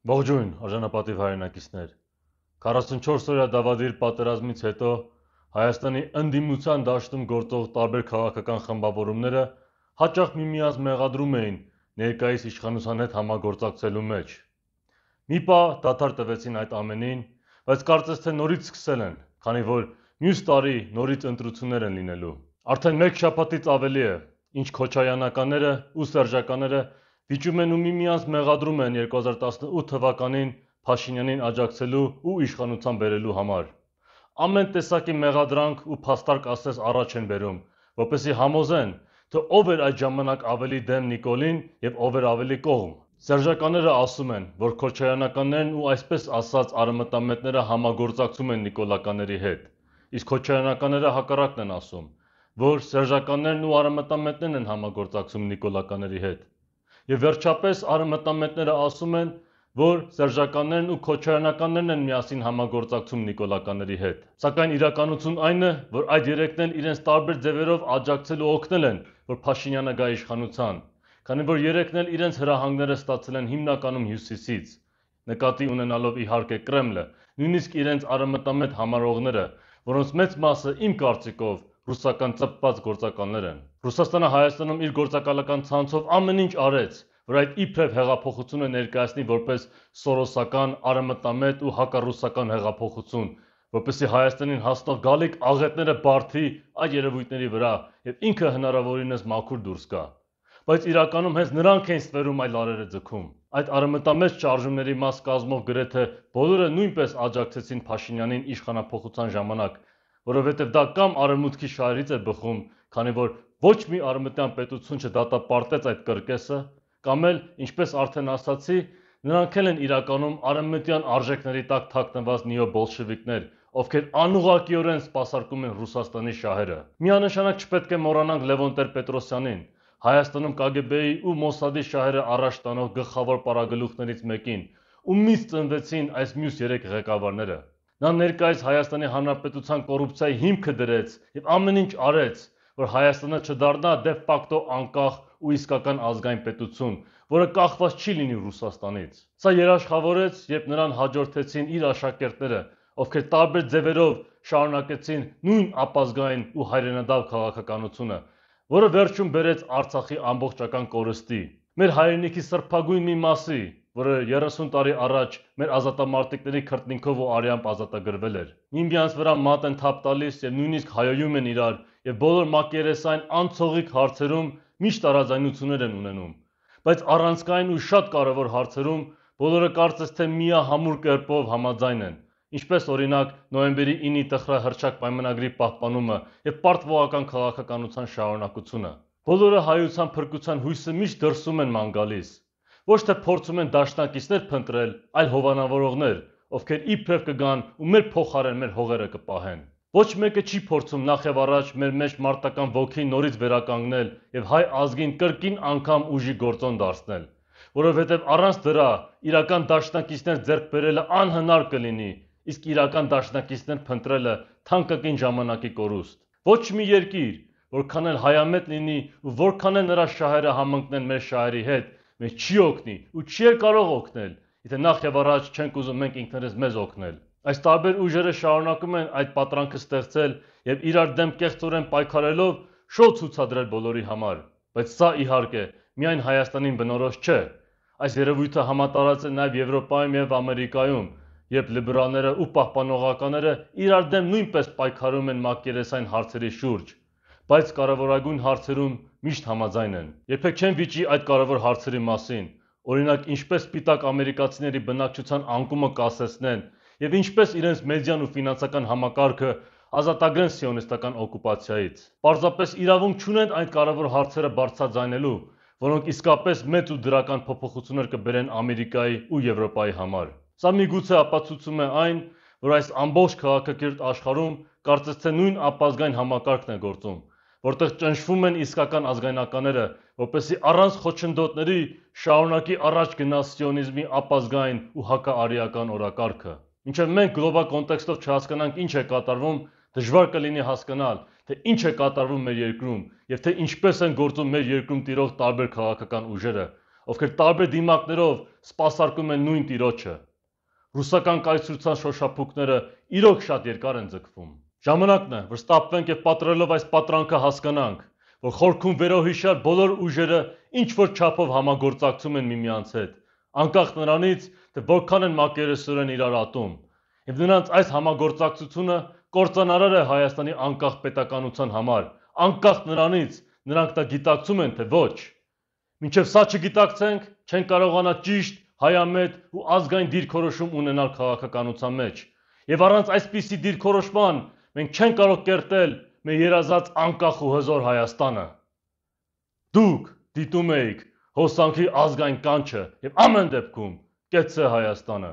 Ողջույն, արժանապատիվ հայրենակիցներ։ 44-օրյա դավադիր պատերազմից հետո Հայաստանի ընդդիմության դաշտում գործող տարբեր քաղաքական խմբավորումները հաճախ միմյանց մեղադրում էին ներկայիս իշխանության հետ համագործակցելու մեջ։ Մի պահ դադար տվեցին այդ ամենին, բայց կարծես թե նորից սկսել են, քանի որ մյուս տարի նորից ընտրություններ են լինելու։ Արդեն մեկ շաբաթից ավելի է, ինչ քոչարյանականները ու սերժականները վիճում են ու միմյանց մեղադրում են 2018 թվականին Փաշինյանին աջակցելու ու իշխանության բերելու համար։ Ամեն տեսակի մեղադրանք ու փաստարկ ասես առաջ են բերում, որպեսզի համոզեն, թե ով էր այդ ժամանակ ավելի դեմ Նիկոլին եւ ով էր ավելի կողմ։ Սերժականները ասում են, որ քոչարյանականներն ու այսպես ասած արմատամետները համագործակցում են նիկոլականների հետ, իսկ քոչարյանականները հակառակն են ասում, որ սերժականներն ու արմատամետներն են համագործակցում նիկոլականների հետ։ Եվ վերջապես արմատամետները ասում են, որ սերժականներն ու քոչարյանականներն են միասին համագործակցում նիկոլականների հետ։ Սակայն իրականությունն այն է, որ այդ երեքն էլ իրենց տարբեր ձևերով աջակցել ու օգնել են, որ Փաշինյանը գա իշխանության, քանի որ երեքն էլ իրենց հրահանգները ստացել են հիմնականում հյուսիսից, նկատի ունենալով իհարկե Կրեմլը, նույնիսկ իրենց արմատամետ համարողները, որոնց մեծ մասը իմ կարծիքով ռուսական ծպված գործակալներ են։ Ռուսաստանը Հայաստանում իր գործակալական ցանցով ամեն ինչ արեց, որ այդ իբրև հեղափոխությունը ներկայացնի որպես սորոսական, արմատամետ ու հակառուսական հեղափոխություն, որպեսզի Հայաստանին հասնող գալիք աղետները բարդի այդ երևույթների վրա եւ ինքը հնարավորինս մաքուր դուրս գա։ Բայց իրականում հենց նրանք են ստվերում այդ լարերը ձգում։ Այդ արմատամետ շարժումների մաս կազմող գրեթե բոլորը նույնպես աջակցեցին Փաշինյանին իշխանափոխության ժամանակ, որովհետև դա կամ արևմուտքի շահերից էր բխում, քանի որ ոչ մի արևմտյան պետություն չդատապարտեց այդ կրկեսը, կամ էլ, ինչպես արդեն ասացի, նրանք են իրականում արևմտյան արժեքների տակ թաքնված նեոբոլշևիկներ, ովքեր անուղղակիորեն սպասարկում են Ռուսաստանի շահերը։ Միանշանակ չպետք է մոռանանք Լևոն Տեր-Պետրոսյանին, Հայաստանում KGB-ի ու Մոսադի շահերը առաջ տանող գլխավոր պարագլուխներից մեկին, ումից ծնվեցին այս մյուս երեք ղեկավարները։ Նա ներկայիս Հայաստանի Հանրապետության կոռուպցիայի հիմքը դրեց եւ ամեն ինչ արեց, որ Հայաստանը չդառնա դե ֆակտո անկախ ու իսկական ազգային պետություն, որը կախված չի լինի Ռուսաստանից։ Սա երաշխավորեց, երբ նրան հաջորդեցին իր աշակերտները, ովքեր տարբեր ձևերով շարունակեցին նույն ապազգային ու հայրենադավ քաղաքականությունը, որը վերջում բերեց Արցախի ամբողջական կորստի։ Մեր հայրենիքի սրբագույն մի մասի, որը 30 տարի առաջ մեր ազատամարտիկների քրտնինքով ու արյամբ ազատագրվել էր։ Միմյանց վրա մատ են թափ տալիս եւ նույնիսկ հայոյում են իրար եւ բոլոր մակերեսային անցողիկ հարցերում միշտ տարաձայնություններ են ունենում։ Բայց առանցքային ու շատ կարևոր հարցերում բոլորը կարծես թե միահամուռ կերպով համաձայն են, ինչպես օրինակ նոյեմբերի 9-ի տխրահռչակ պայմանագրի պահպանումը եւ պարտվողական քաղաքականության շարունակությունը։ Բոլորը հայության փրկության հույսը միշտ դրսում են ման գալիս։ Ոչ թե փորձում են դաշնակիցներ փնտրել, այլ հովանավորողներ, ովքեր իբրև կգան ու մեր փոխարեն մեր հողերը կպահեն։ Ոչ մեկը չի փորձում նախ եւ առաջ մեր մեջ մարտական ոգին նորից վերականգնել եւ հայ ազգին կրկին անգամ ուժի գործոն դարձնել, որովհետեւ առանց դրա իրական դաշնակիցներ ձեռք բերելը անհնար կլինի, իսկ իրական դաշնակիցներ փնտրելը թանկագին ժամանակի կորուստ։ Ոչ մի երկիր, որքան էլ հայամետ լինի ու որքան էլ նրա շահերը համընկնեն մեր շահերի հետ, մեզ չի օգնի ու չի կարող օգնել, եթե նախ եւ առաջ չենք ուզում մենք ինքներս մեզ օգնել։ Այս տարբեր ուժերը շարունակում են այդ պատրանքը ստեղծել եւ իրար դեմ կեղծորեն պայքարելով շոու ցուցադրել բոլորի համար, բայց սա իհարկե միայն Հայաստանին բնորոշ չէ։ Այս երևույթը համատարած է նաեւ Եվրոպայում եւ Ամերիկայում, երբ լիբերալները ու պահպանողականները իրար դեմ նույնպես պայքարում են մակերեսային հարցերի շուրջ, բայց կարևորագույն հարցերում միշտ համաձայն են։ Երբեք չեն վիճի այդ կարևոր հարցերի մասին, օրինակ ինչպես սպիտակ ամերիկացիների բնակչության անկումը կասեցնեն եւ ինչպես իրենց մեդիան ու ֆինանսական համակարգը ազատագրեն սիոնիստական օկուպացիայից։ Պարզապես իրավունք չունեն այդ կարևոր հարցերը բարձրաձայնելու, որոնք իսկապես մեծ ու դրական փոփոխություններ կբերեն Ամերիկայի ու Եվրոպայի համար։ Սա միգուցե ապացուցում է այն, որ այս ամբողջ քաղաքակիրթ աշխարհում կարծես թե նույն ապազգային համակարգն է գործում, որտեղ ճնշվում են իսկական ազգայնականները, որպեսզի առանց խոչընդոտների շարունակի առաջ գնա սիոնիզմի ապազգային ու հակաարիական օրակարգը։ Մինչև մենք գլոբալ կոնտեքստով չհասկանանք ինչ է կատարվում, դժվար կլինի հասկանալ, թե ինչ է կատարվում մեր երկրում եւ թե ինչպես են գործում մեր երկրում տիրող տարբեր քաղաքական ուժերը, ովքեր տարբեր դիմակներով սպասարկում են նույն տիրոջը։ Ռուսական կայսրության շոշափուկները իրոք շատ երկար են ձգվում։ Ժամանակն է, որ ստապվենք եւ պատրելով այս պատրանքը հասկանանք, որ խորքում վերոհիշյալ բոլոր ուժերը ինչ որ չափով համագործակցում են միմյանց հետ, անկախ նրանից, թե որքան են մակերեսորեն իրար ատում, եւ նրանց այս համագործակցությունը կործանարար է Հայաստանի անկախ պետականության համար, անկախ նրանից, նրանք դա գիտակցում են, թե ոչ։ Մինչև սա չգիտակցենք, չեն կարողանա ճիշտ, հայամետ ու ազգային դիրքորոշում ունենալ քաղաքականության մեջ, եւ առանց այսպիսի դիրքորոշման մենք չենք կարող կերտել մեր երազած անկախ ու հզոր Հայաստանը։ Դուք դիտում եք հոսանքի ազգային կանչը եւ ամեն դեպքում կեցցե Հայաստանը։